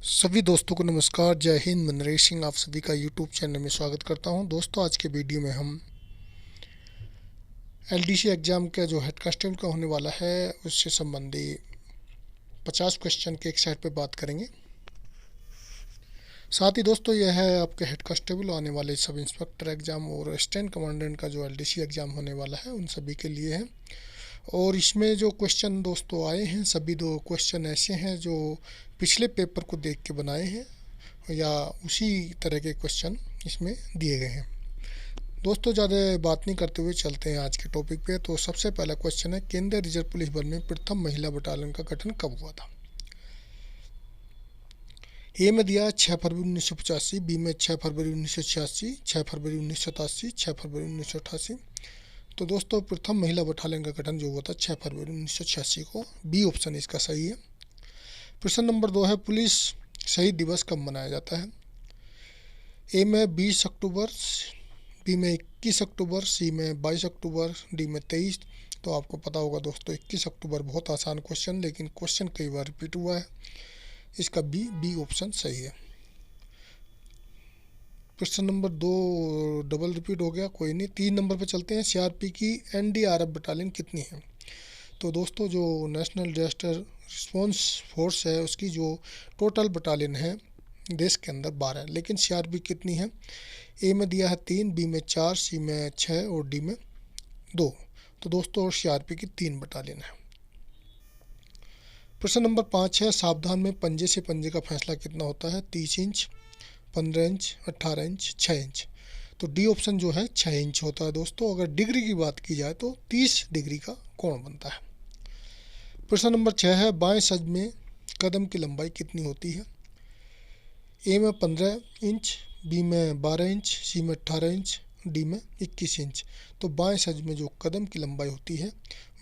सभी दोस्तों को नमस्कार। जय हिंद। मैं नरेश सिंह आप सभी का यूट्यूब चैनल में स्वागत करता हूं। दोस्तों, आज के वीडियो में हम एलडीसी एग्ज़ाम का जो हेड कांस्टेबल का होने वाला है उससे संबंधी 50 क्वेश्चन के एक सेट पे बात करेंगे। साथ ही दोस्तों, यह है आपके हेड कांस्टेबल आने वाले सब इंस्पेक्टर एग्ज़ाम और असिस्टेंट कमांडेंट का जो एलडीसी एग्ज़ाम होने वाला है उन सभी के लिए है। और इसमें जो क्वेश्चन दोस्तों आए हैं, सभी दो क्वेश्चन ऐसे हैं जो पिछले पेपर को देख के बनाए हैं या उसी तरह के क्वेश्चन इसमें दिए गए हैं। दोस्तों, ज़्यादा बात नहीं करते हुए चलते हैं आज के टॉपिक पे। तो सबसे पहला क्वेश्चन है, केंद्रीय रिजर्व पुलिस बल में प्रथम महिला बटालियन का गठन कब हुआ था? ए में दिया 6 फरवरी 1985, बी में 6 फरवरी 1986, 6 फरवरी 1987, 6 फरवरी 1988। तो दोस्तों, प्रथम महिला बटालियन का गठन जो हुआ था 6 फरवरी 1986 को। बी ऑप्शन इसका सही है। प्रश्न नंबर 2 है, पुलिस शहीद दिवस कब मनाया जाता है? ए में 20 अक्टूबर, बी में 21 अक्टूबर, सी में 22 अक्टूबर, डी में 23। तो आपको पता होगा दोस्तों 21 अक्टूबर। बहुत आसान क्वेश्चन, लेकिन क्वेश्चन कई बार रिपीट हुआ है। इसका बी ऑप्शन सही है। प्रश्न नंबर 2 डबल रिपीट हो गया, कोई नहीं। 3 नंबर पे चलते हैं, सीआरपी की एनडीआरएफ बटालियन कितनी है? तो दोस्तों, जो नेशनल डिजास्टर रिस्पॉन्स फोर्स है उसकी जो टोटल बटालियन है देश के अंदर 12 है, लेकिन सीआरपी कितनी है? ए में दिया है 3, बी में 4, सी में 6 और डी में 2। तो दोस्तों, सीआरपी की 3 बटालियन है। प्रश्न नंबर 5 है, सावधान में पंजे से पंजे का फैसला कितना होता है? 30 इंच, 15 इंच, 18 इंच, 6 इंच। तो डी ऑप्शन जो है 6 इंच होता है। दोस्तों, अगर डिग्री की बात की जाए तो 30 डिग्री का कोण बनता है। प्रश्न नंबर 6 है, बाएं सज में कदम की लंबाई कितनी होती है? ए में 15 इंच, बी में 12 इंच, सी में 18 इंच, डी में 21 इंच। तो बाएं सज में जो कदम की लंबाई होती है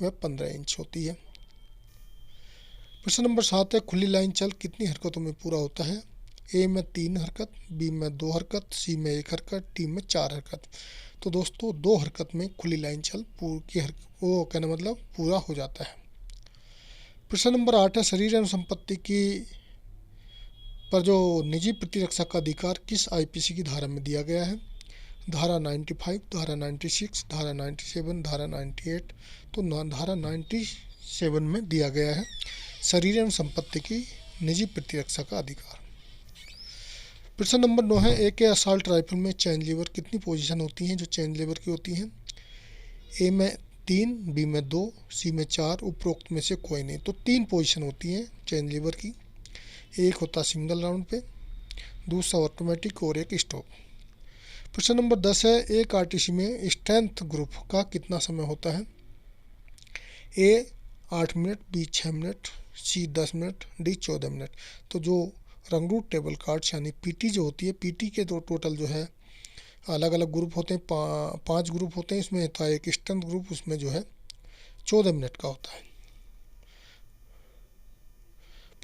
वह 15 इंच होती है। प्रश्न नंबर 7 है, खुली लाइन चल कितनी हरकतों में पूरा होता है? ए में 3 हरकत, बी में 2 हरकत, सी में 1 हरकत, डी में 4 हरकत। तो दोस्तों, 2 हरकत में खुली लाइन चल वो कहना मतलब पूरा हो जाता है। प्रश्न नंबर 8 है, शरीर एवं संपत्ति की पर जो निजी प्रतिरक्षा का अधिकार किस आईपीसी की धारा में दिया गया है? धारा 95, धारा 96, धारा 97, धारा 98। तो धारा 97 में दिया गया है शरीर एवं संपत्ति की निजी प्रतिरक्षा का अधिकार। प्रश्न नंबर 9 है, ए के असॉल्ट राइफल में चेन लीवर कितनी पोजीशन होती हैं जो चेन लीवर की होती हैं? ए में 3, बी में 2, सी में 4, उपरोक्त में से कोई नहीं। तो 3 पोजीशन होती हैं चेन लीवर की। एक होता सिंगल राउंड पे, दूसरा ऑटोमेटिक और एक स्टॉप। प्रश्न नंबर 10 है, एक आरटीसी में स्ट्रेंथ ग्रुप का कितना समय होता है? ए 8 मिनट, बी 6 मिनट, सी 10 मिनट, डी 14 मिनट। तो जो रंगरूट टेबल कार्ड्स यानी पीटी जो होती है, पीटी के तो टोटल जो है अलग अलग ग्रुप होते हैं, 5 ग्रुप होते हैं। इसमें था एक स्ट्रेंथ ग्रुप, उसमें जो है 14 मिनट का होता है।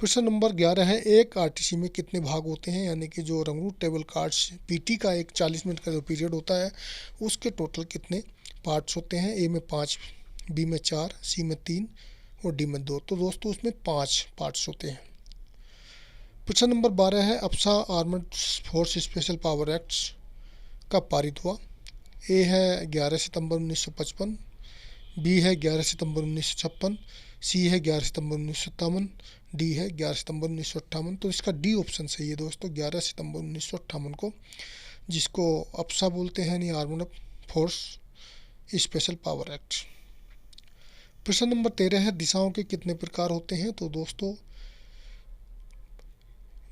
प्रश्न नंबर 11 है, एक आरटीसी में कितने भाग होते हैं? यानी कि जो रंगरूट टेबल कार्ड्स पीटी का एक 40 मिनट का जो पीरियड होता है उसके टोटल कितने पार्ट्स होते हैं? ए में 5, बी में 4, सी में 3 और डी में 2। तो दोस्तों, उसमें 5 पार्ट्स होते हैं। प्रश्न नंबर 12 है, AFSPA armed force special power acts कब पारित हुआ? ए है 11 सितंबर 1955, बी है 11 सितंबर 1956, सी है 11 सितंबर 1957, डी है 11 सितंबर 1958। तो इसका डी ऑप्शन सही है दोस्तों, 11 सितंबर 1958 को, जिसको अप्सा बोलते हैं, यानी armed force special power act. प्रश्न नंबर 13 है, दिशाओं के कितने प्रकार होते हैं? तो दोस्तों,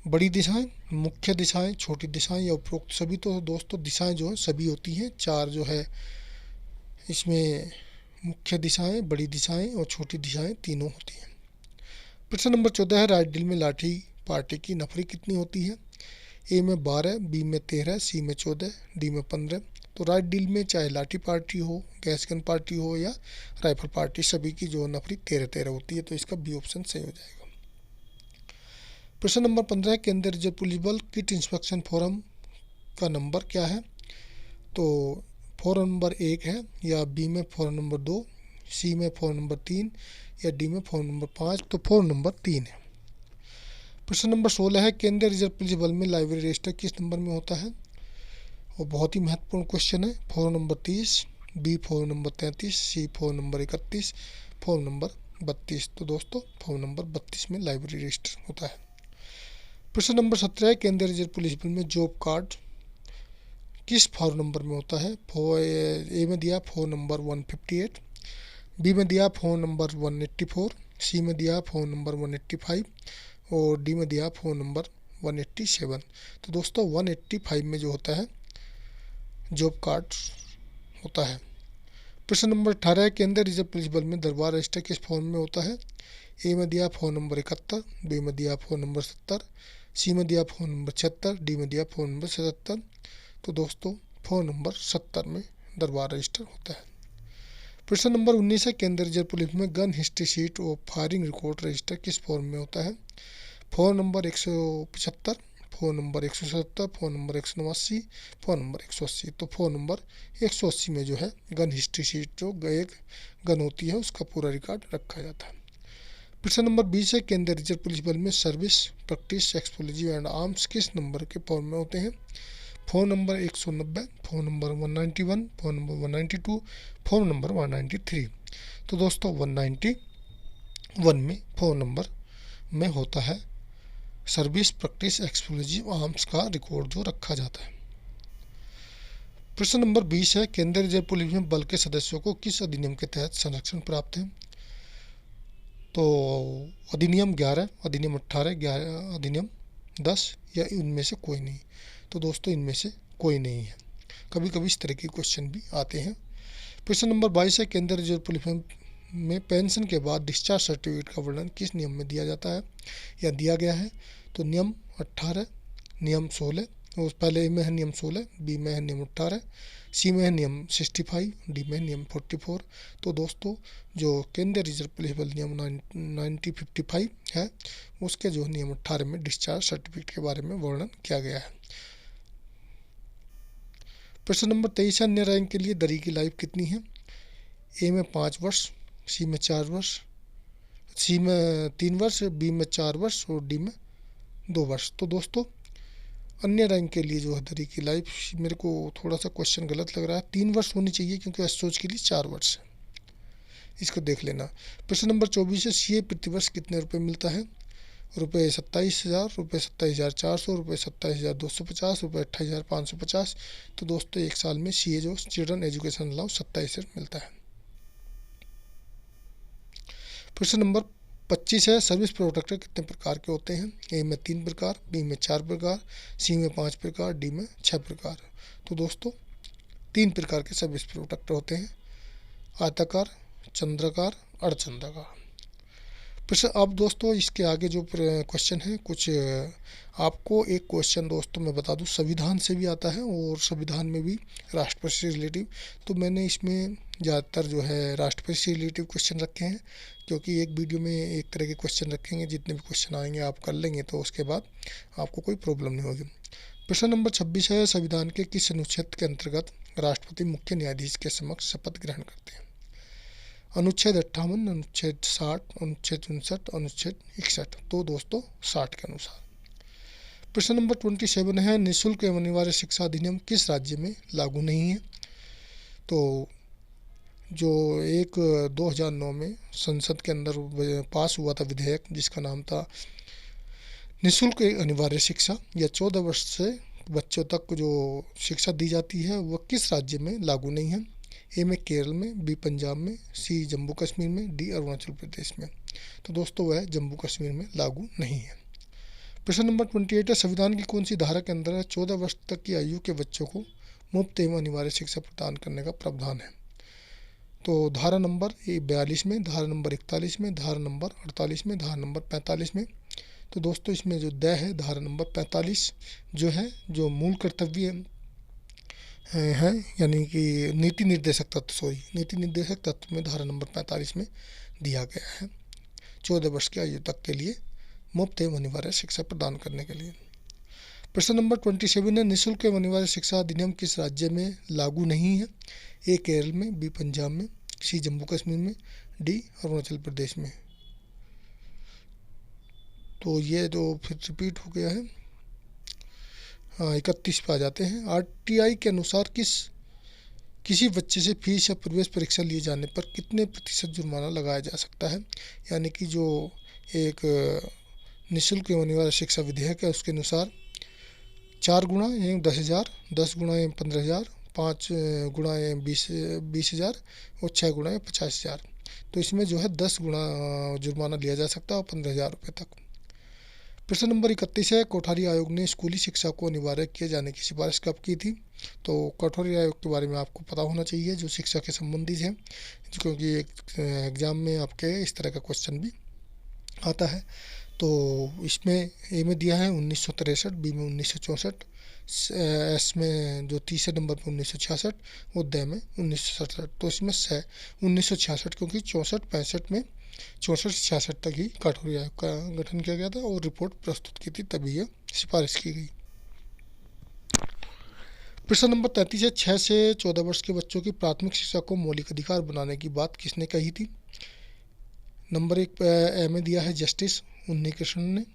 बड़ी दिशाएं, मुख्य दिशाएं, छोटी दिशाएं या उपरोक्त सभी। तो दोस्तों, दिशाएं जो है सभी होती हैं। 4 जो है इसमें मुख्य दिशाएं, बड़ी दिशाएं और छोटी दिशाएं तीनों होती हैं। प्रश्न नंबर 14 है, राइट डील में लाठी पार्टी की नफरी कितनी होती है? ए में 12, बी में 13, सी में 14, डी में 15। तो राइट डील में चाहे लाठी पार्टी हो, गैस गन पार्टी हो या राइफल पार्टी, सभी की जो नफरी 13-13 होती है। तो इसका बी ऑप्शन सही हो जाएगा। प्रश्न नंबर 15 है, केंद्रीय रिजर्व पुलिस बल किट इंस्पेक्शन फोरम का नंबर क्या है? तो फोरम नंबर 1 है, या बी में फोरम नंबर 2, सी में फोरम नंबर 3 या डी में फोरम नंबर 5। तो फोरम नंबर 3 है। प्रश्न नंबर 16 है केंद्रीय रिजर्व पुलिस बल में लाइब्रेरी रजिस्टर किस नंबर में होता है? वो बहुत ही महत्वपूर्ण क्वेश्चन है। Form number 30, B form number 33, C form number 31, form number 32। तो दोस्तों फॉर्म नंबर 32 में लाइब्रेरी रजिस्टर होता है। प्रश्न नंबर 17 है केंद्रीय रिजर्व पुलिस बल में जॉब कार्ड किस फॉर्म नंबर में होता है? ए में दिया फॉर्म नंबर 158, बी में दिया फॉर्म नंबर 184, सी में दिया फॉर्म नंबर 185 और डी में दिया फ़ोन नंबर 187। तो दोस्तों 185 में जो होता है जॉब कार्ड होता है। प्रश्न नंबर 18 है केंद्रीय रिजर्व पुलिस बल में दरबार रजिस्टर किस फॉर्म में होता है? ए में दिया फ़ोन नंबर 71, बी में दिया फ़ोन नंबर 70, सी में दिया फ़ोन नंबर 76, डी में दिया फ़ोन नंबर 77। तो दोस्तों फ़ोन नंबर 70 में दरबार रजिस्टर होता है। प्रश्न नंबर 19 है केंद्रीय रिजर्व पुलिस में गन हिस्ट्री शीट और फायरिंग रिकॉर्ड रजिस्टर किस फॉर्म में होता है? Phone number 175, phone number 177, phone number 189, phone number 180। तो फ़ोन नंबर 180 में जो है गन हिस्ट्री शीट जो एक गन होती है उसका पूरा रिकॉर्ड रखा जाता है। प्रश्न नंबर 20 है केंद्रीय रिजर्व पुलिस बल में service practice explosive and arms किस नंबर के फॉर्म में होते हैं? Phone number 190, phone number 191, phone number 192, phone number 193। तो दोस्तों 191 में फ़ोन नंबर में होता है सर्विस प्रैक्टिस एक्सप्लोजिव आर्म्स का रिकॉर्ड जो रखा जाता है। प्रश्न नंबर 20 है केंद्रीय रिजर्व पुलिस में बल के सदस्यों को किस अधिनियम के तहत संरक्षण प्राप्त है? तो अधिनियम 11, अधिनियम 18, 11, अधिनियम 10 या इनमें से कोई नहीं। तो दोस्तों इनमें से कोई नहीं है। कभी कभी इस तरह के क्वेश्चन भी आते हैं। प्रश्न नंबर 22 है केंद्रीय रिजर्व पुलिस में पेंशन के बाद डिस्चार्ज सर्टिफिकेट का वर्णन किस नियम में दिया जाता है या दिया गया है? तो नियम 18, नियम 16, और पहले ए में है नियम 16, बी में है नियम 18, सी में है नियम 65, डी में है नियम 44। तो दोस्तों जो केंद्रीय रिजर्व पुलिस बल नियम 1955 है उसके जो नियम 18 में डिस्चार्ज सर्टिफिकेट के बारे में वर्णन किया गया है। प्रश्न नंबर 23 है अन्य रैंक के लिए दरी की लाइफ कितनी है? ए में 5 वर्ष, सी में 4 वर्ष, सी में 3 वर्ष, बी में 4 वर्ष और डी में 2 वर्ष। तो दोस्तों अन्य रैंक के लिए जो है दरी की लाइफ, मेरे को थोड़ा सा क्वेश्चन गलत लग रहा है, 3 वर्ष होनी चाहिए क्योंकि एसोच के लिए 4 वर्ष है, इसको देख लेना। प्रश्न नंबर 24 है सीए प्रतिवर्ष कितने रुपए मिलता है? रुपये 27,000, रुपये 27,400, रुपये 27,250, रुपये 28,550। तो दोस्तों एक साल में सीए जो चिल्ड्रन एजुकेशन अलाउंस 27 मिलता है। प्रश्न नंबर 25 है सर्विस प्रोडक्टर कितने प्रकार के होते हैं? ए में 3 प्रकार, बी में 4 प्रकार, सी में 5 प्रकार, डी में 6 प्रकार। तो दोस्तों 3 प्रकार के सर्विस प्रोडक्टर होते हैं, आयताकार, चंद्राकार, अर्धचंद्राकार। प्रश्न अब दोस्तों इसके आगे जो क्वेश्चन है कुछ आपको एक क्वेश्चन दोस्तों मैं बता दूं संविधान से भी आता है और संविधान में भी राष्ट्रपति से रिलेटिव। तो मैंने इसमें ज़्यादातर जो है राष्ट्रपति से रिलेटिव क्वेश्चन रखे हैं क्योंकि एक वीडियो में एक तरह के क्वेश्चन रखेंगे, जितने भी क्वेश्चन आएंगे आप कर लेंगे तो उसके बाद आपको कोई प्रॉब्लम नहीं होगी। प्रश्न नंबर 26 है संविधान के किस अनुच्छेद के अंतर्गत राष्ट्रपति मुख्य न्यायाधीश के समक्ष शपथ ग्रहण करते हैं? अनुच्छेद 58, अनुच्छेद 60, अनुच्छेद 59, अनुच्छेद 61। तो दोस्तों 60 के अनुसार। प्रश्न नंबर 27 है निःशुल्क एवं अनिवार्य शिक्षा अधिनियम किस राज्य में लागू नहीं है? तो जो एक 2009 में संसद के अंदर पास हुआ था विधेयक जिसका नाम था निःशुल्क अनिवार्य शिक्षा, या 14 वर्ष से बच्चों तक जो शिक्षा दी जाती है वह किस राज्य में लागू नहीं है? ए में केरल में, बी पंजाब में, सी जम्मू कश्मीर में, डी अरुणाचल प्रदेश में। तो दोस्तों वह जम्मू कश्मीर में लागू नहीं है। प्रश्न नंबर 28 है संविधान की कौन सी धारा के अंदर 14 वर्ष तक की आयु के बच्चों को मुफ्त एवं अनिवार्य शिक्षा प्रदान करने का प्रावधान है? तो धारा नंबर 42 में, धारा नंबर 41 में, धारा नंबर 48 में, धारा नंबर 45 में। तो दोस्तों इसमें जो द है धारा नंबर 45 जो है जो मूल कर्तव्य है यानी कि नीति निर्देशक तत्व में धारा नंबर 45 में दिया गया है 14 वर्ष की आयु तक के लिए मुफ्त एवं अनिवार्य शिक्षा प्रदान करने के लिए। प्रश्न नंबर 27 है निःशुल्क एवं अनिवार्य शिक्षा अधिनियम किस राज्य में लागू नहीं है? ए केरल में, बी पंजाब में, सी जम्मू कश्मीर में, डी अरुणाचल प्रदेश में। तो ये जो फिर रिपीट हो गया है। हाँ, 31 पे आ जाते हैं। आरटीआई के अनुसार किसी बच्चे से फीस या प्रवेश परीक्षा लिए जाने पर कितने प्रतिशत जुर्माना लगाया जा सकता है। यानी कि जो एक निःशुल्क होने वाला शिक्षा विधेयक है उसके अनुसार 4 गुना यानी 10,000, 10 गुना यानी 15,000, 5 गुना यानी 20,000 और 6 गुना यानी 50,000। तो इसमें जो है 10 गुना जुर्माना लिया जा सकता है और 15,000 रुपये तक। प्रश्न नंबर 31 है, कोठारी आयोग ने स्कूली शिक्षा को अनिवार्य किए जाने की सिफारिश कब की थी। तो कोठारी आयोग के बारे में आपको पता होना चाहिए, जो शिक्षा के संबंधित है, क्योंकि एक एग्जाम में आपके इस तरह का क्वेश्चन भी आता है। तो इसमें ए में दिया है 1963, बी में 1964, एस में जो तीसरे नंबर पर 1966 और द में 1967। तो इसमें 1966, क्योंकि 64-65 में 64 से 66 तक ही कोठारी आयोग का गठन किया गया था और रिपोर्ट प्रस्तुत की थी, तभी यह सिफारिश की गई। प्रश्न नंबर 33 है, 6 से 14 वर्ष के बच्चों की प्राथमिक शिक्षा को मौलिक अधिकार बनाने की बात किसने कही थी। नंबर 1 ए में दिया है जस्टिस उन्नीकृष्णन ने,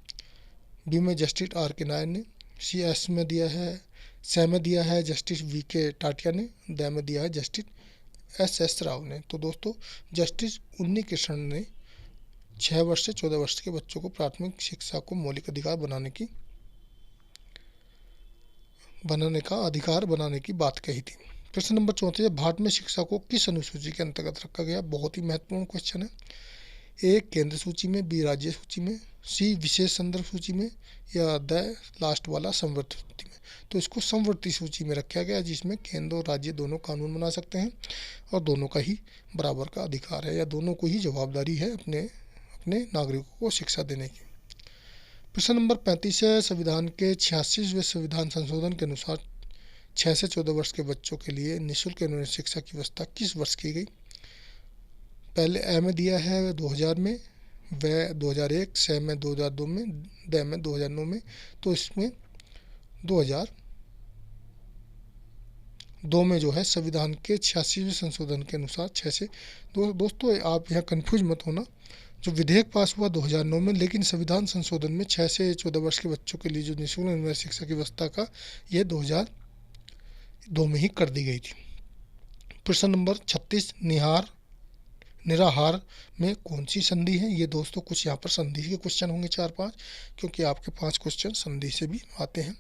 बी में जस्टिस आर के नायर ने, सी एस में दिया है से में दिया है जस्टिस वी के टाटिया ने, द में दिया है जस्टिस एस एस राव ने। तो दोस्तों जस्टिस उन्नीकृष्णन ने 6 वर्ष से 14 वर्ष के बच्चों को प्राथमिक शिक्षा को मौलिक अधिकार बनाने की बात कही थी। प्रश्न नंबर 34 है, भारत में शिक्षा को किस अनुसूची के अंतर्गत रखा गया। बहुत ही महत्वपूर्ण क्वेश्चन है। ए केंद्र सूची में, बी राज्य सूची में, सी विशेष संदर्भ सूची में, या द लास्ट वाला समवर्ती सूची में। तो इसको समवर्ती सूची में रखा गया, जिसमें केंद्र और राज्य दोनों कानून बना सकते हैं और दोनों का ही बराबर का अधिकार है, या दोनों को ही जवाबदारी है अपने नागरिकों को शिक्षा देने की। प्रश्न नंबर 35 है, संविधान के 86वें संविधान संशोधन के अनुसार 6 से 14 वर्ष के बच्चों के लिए निःशुल्क यूनिवर्सिटी शिक्षा की व्यवस्था किस वर्ष की गई। पहले ए में दिया है 2000 में, व 2001, से में 2002 में, द में 2009 में। तो इसमें 2002 में जो है संविधान के 86वें संशोधन के अनुसार 6 से दोस्तों आप यहाँ कन्फ्यूज मत होना, जो विधेयक पास हुआ 2009 में, लेकिन संविधान संशोधन में 6 से 14 वर्ष के बच्चों के लिए जो निःशुल्क यूनिवर्सिटी शिक्षा की व्यवस्था का यह 2002 में ही कर दी गई थी। प्रश्न नंबर 36, निराहार में कौन सी संधि है। ये दोस्तों कुछ यहाँ पर संधि के क्वेश्चन होंगे 4-5, क्योंकि आपके 5 क्वेश्चन संधि से भी आते हैं।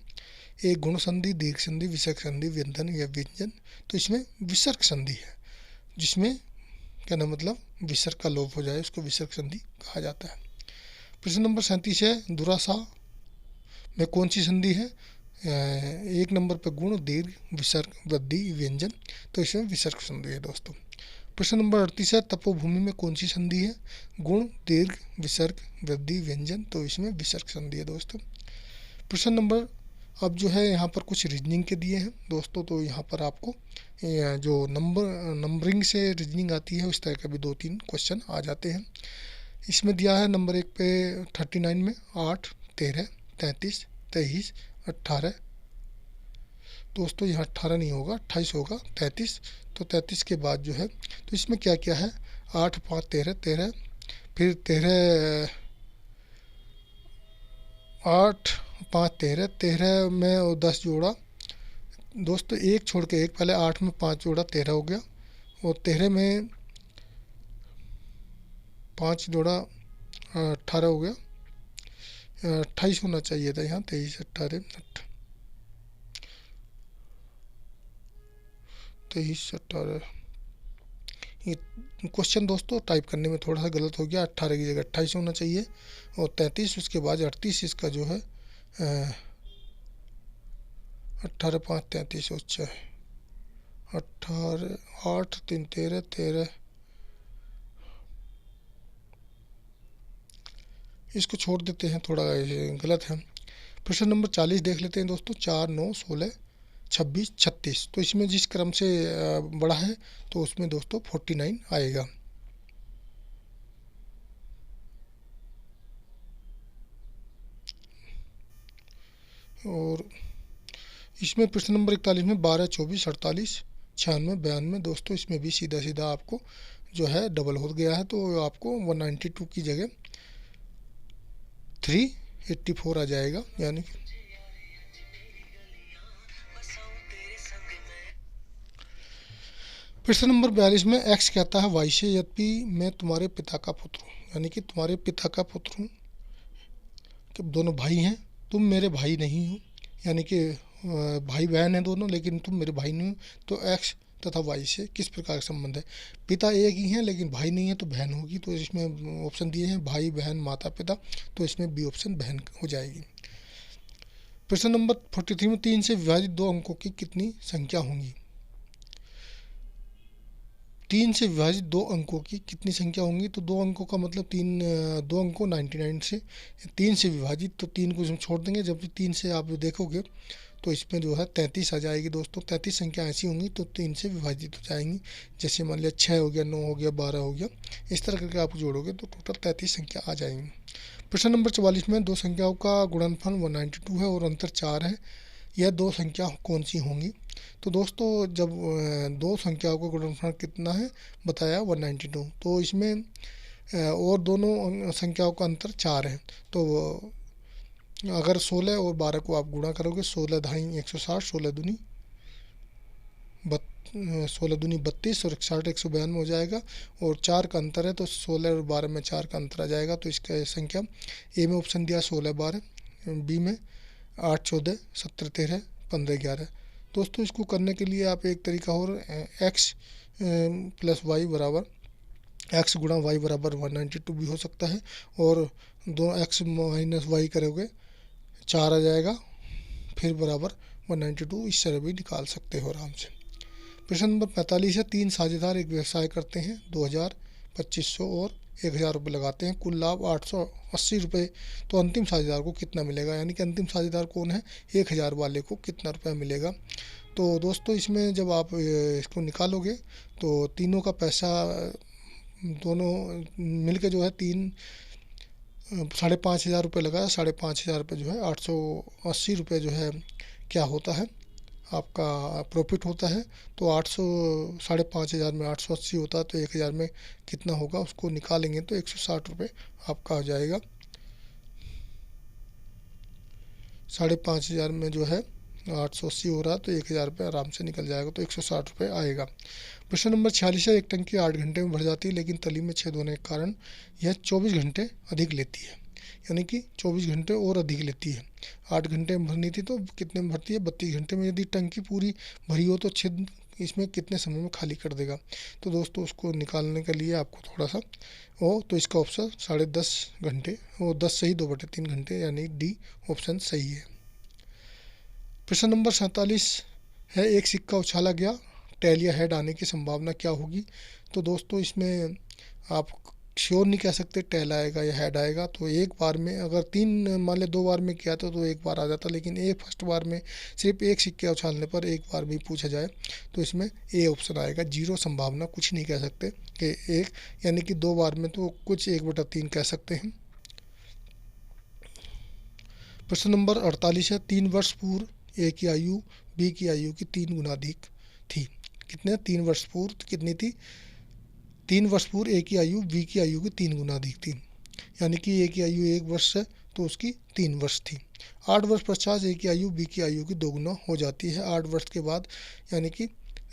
एक गुण संधि, दीर्घ संधि, विसर्ग संधि, व्यंजन या व्यंजन। तो इसमें विसर्ग संधि है, जिसमें क्या ना मतलब विसर्ग का लोप हो जाए, उसको विसर्ग संधि कहा जाता है। प्रश्न नंबर 37 है, दुरासा में कौन सी संधि है। एक नंबर पर गुण, दीर्घ, विसर्ग, वृद्धि, व्यंजन। तो इसमें विसर्ग संधि है दोस्तों। प्रश्न नंबर 38 है, तपोभूमि में कौन सी संधि है। गुण, दीर्घ, विसर्ग, वृद्धि, व्यंजन। तो इसमें विसर्ग संधि है दोस्तों। प्रश्न नंबर अब जो है यहाँ पर कुछ रीजनिंग के दिए हैं दोस्तों। तो यहाँ पर आपको जो नंबरिंग से रीजनिंग आती है उस तरह के भी 2-3 क्वेश्चन आ जाते हैं। इसमें दिया है नंबर 1 पे 39 में 8, 13, 33, 23, 18। दोस्तों यहाँ 18 नहीं होगा, 28 होगा, 33। तो 33 के बाद जो है तो इसमें क्या क्या है, 8, 5, 13, 13, फिर 13, 8, 5, 13, 13 में 10 जोड़ा दोस्तों, एक छोड़ के एक, पहले 8 में 5 जोड़ा 13 हो गया, और 13 में 5 जोड़ा 18 हो गया। 28 होना चाहिए था यहाँ, 23, 18, 23, 18। ये क्वेश्चन दोस्तों टाइप करने में थोड़ा सा गलत हो गया, 18 की जगह 28 होना चाहिए, और 33 उसके बाद 38 इसका जो है 18, 5, 33 अच्छा है, 18, 8, 3, 13, 13। इसको छोड़ देते हैं, थोड़ा गलत है। प्रश्न नंबर 40 देख लेते हैं दोस्तों। 4, 9, 16, 26, 36। तो इसमें जिस क्रम से बड़ा है तो उसमें दोस्तों 49 आएगा। और इसमें प्रश्न नंबर 41 में 12, 24, 48, 96, 92। दोस्तों इसमें भी सीधा सीधा आपको जो है डबल हो गया है, तो आपको 192 की जगह 384 आ जाएगा। यानी कि प्रश्न नंबर 42 में एक्स कहता है वाई से, यद्यपि मैं तुम्हारे पिता का पुत्र हूँ, यानी कि तुम्हारे पिता का पुत्र हूँ, कि दोनों भाई हैं, तुम मेरे भाई नहीं हो, यानी कि भाई बहन हैं दोनों, लेकिन तुम मेरे भाई नहीं हो। तो एक्स तथा वाई से किस प्रकार का संबंध है? पिता एक ही हैं लेकिन भाई नहीं है, तो बहन होगी। तो इसमें ऑप्शन दिए हैं भाई बहन माता पिता, तो इसमें बी ऑप्शन बहन हो जाएगी। प्रश्न नंबर 43 में 3 से विभाजित 2 अंकों की कितनी संख्या होंगी? 3 से विभाजित 2 अंकों की कितनी संख्या होंगी? तो 2 अंकों का मतलब 2 अंकों 99 से 3 से विभाजित, तो 3 को हम छोड़ देंगे, जब 3 से आप देखोगे तो इसमें जो है 33 आ जाएगी दोस्तों। 33 संख्या ऐसी होंगी तो 3 से विभाजित हो जाएंगी। जैसे मान लिया 6 हो गया, 9 हो गया, 12 हो गया, इस तरह करके आप जोड़ोगे तो टोटल 33 संख्या आ जाएंगी। प्रश्न नंबर 44 में 2 संख्याओं का गुणनफल 192 है और अंतर 4 है, यह 2 संख्या कौन सी होंगी? तो दोस्तों जब 2 संख्याओं का गुणनफल कितना है बताया 192, तो इसमें और दोनों संख्याओं का अंतर 4 है। तो अगर 16 और 12 को आप गुणा करोगे, 16 ढाई 160, 16 दूनी 32 और 61 192 हो जाएगा। और 4 का अंतर है तो 16 और 12 में 4 का अंतर आ जाएगा। तो इसका संख्या ए में ऑप्शन दिया 16 12, बी में 8 14 17 13 15 11। दोस्तों इसको करने के लिए आप एक तरीका और एक्स प्लस वाई बराबर एक्स गुणा वाई बराबर 192 भी हो सकता है, और 2 एक्स माइनस वाई करोगे 4 आ जाएगा, फिर बराबर 192, इस तरह भी निकाल सकते हो आराम से। प्रश्न नंबर 45 है 3 साझेदार एक व्यवसाय करते हैं, 2000 2500 और 1000 रुपये लगाते हैं, कुल लाभ 880 रुपये, तो अंतिम साझेदार को कितना मिलेगा? यानी कि अंतिम साझेदार कौन है? 1000 वाले को कितना रुपया मिलेगा? तो दोस्तों इसमें जब आप इसको निकालोगे तो तीनों का पैसा दोनों मिलके जो है 5,500 रुपये लगाया, 5,500 रुपये जो है 880 रुपये जो है क्या होता है आपका प्रॉफिट होता है। तो 5,500 में 880 होता है, तो 1000 में कितना होगा उसको निकालेंगे तो 160 रुपये आपका हो जाएगा। 5,500 में जो है 880 हो रहा, तो 1000 रुपये आराम से निकल जाएगा, तो 160 रुपये आएगा। प्रश्न नंबर 46 है एक टंकी 8 घंटे में भर जाती है, लेकिन तली में छेद होने के कारण यह 24 घंटे अधिक लेती है, यानी कि 24 घंटे और अधिक लेती है। 8 घंटे में भरनी थी तो कितने में भरती है? 32 घंटे में। यदि टंकी पूरी भरी हो तो छेद इसमें कितने समय में खाली कर देगा? तो दोस्तों उसको निकालने के लिए आपको थोड़ा सा तो इसका ऑप्शन 10.5 घंटे, वो 10 से ही 2/3 घंटे, यानी डी ऑप्शन सही है। प्रश्न नंबर 47 है एक सिक्का उछाला गया, टेल या हेड आने की संभावना क्या होगी? तो दोस्तों इसमें आप श्योर नहीं कह सकते टेल आएगा या हेड आएगा। तो एक बार में अगर 3 मान ले 2 बार में किया तो एक बार आ जाता, लेकिन एक फर्स्ट बार में सिर्फ एक सिक्के उछालने पर एक बार भी पूछा जाए तो इसमें ए ऑप्शन आएगा, 0 संभावना, कुछ नहीं कह सकते कि एक, यानी कि 2 बार में तो कुछ 1/3 कह सकते हैं। प्रश्न नंबर 48 है 3 वर्ष पूर्व ए की आयु बी की आयु की 3 गुना अधिक थी। कितने? 3 वर्ष पूर्व कितनी थी? 3 वर्ष पूर्व ए की आयु बी की आयु की 3 गुना अधिक थी, यानी कि ए की आयु 1 वर्ष है तो उसकी 3 वर्ष थी। 8 वर्ष पश्चात ए की आयु बी की आयु की 2 गुना हो जाती है। 8 वर्ष के बाद यानी कि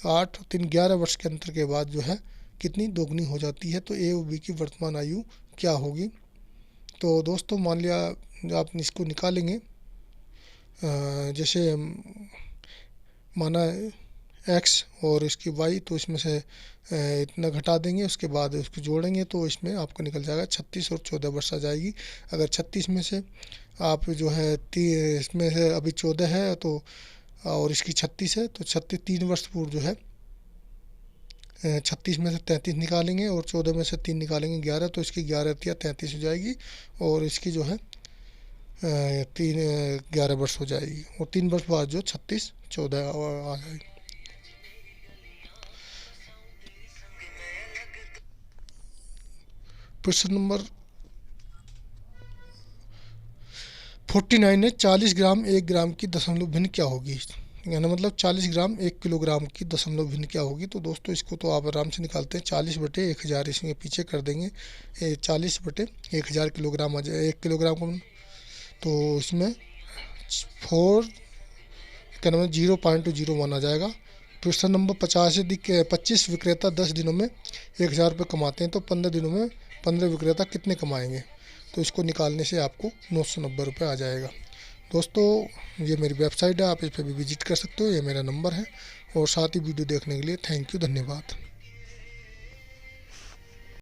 8 3 11 वर्ष के अंतर के बाद जो है कितनी? 2 गुनी हो जाती है। तो ए और बी की वर्तमान आयु क्या होगी? तो दोस्तों मान लिया आप इसको निकालेंगे, जैसे माना एक्स और इसकी वाई, तो इसमें से इतना घटा देंगे, उसके बाद उसको जोड़ेंगे तो इसमें आपको निकल जाएगा 36 और 14 वर्ष आ जाएगी। अगर 36 में से आप जो है इसमें से अभी 14 है तो और इसकी 36 है, तो 36 3 वर्ष पूर्व जो है 36 में से 33 निकालेंगे और 14 में से 3 निकालेंगे 11, तो इसकी 11 या 33 हो जाएगी, और इसकी जो है 11 वर्ष हो जाएगी, और 3 वर्ष बाद जो 36 14 आ जाएगी। प्रश्न नंबर 49 है 40 ग्राम 1 ग्राम की दशमलव भिन्न क्या होगी? यानी मतलब 40 ग्राम 1 किलोग्राम की दशमलव भिन्न क्या होगी? तो दोस्तों इसको तो आप आराम से निकालते हैं, 40/1000 इसमें पीछे कर देंगे, 40/1000 किलोग्राम आ जाए। 1 किलोग्राम को तो इसमें 4 क्या नाम है 0.01 आ जाएगा। प्रश्न नंबर 25 विक्रेता 10 दिनों में 1000 रुपये कमाते हैं, तो 15 दिनों में 15 विक्रेता कितने कमाएंगे? तो इसको निकालने से आपको 990 रुपये आ जाएगा। दोस्तों ये मेरी वेबसाइट है, आप इस पर भी विजिट कर सकते हो, ये मेरा नंबर है। और साथ ही वीडियो देखने के लिए थैंक यू, धन्यवाद।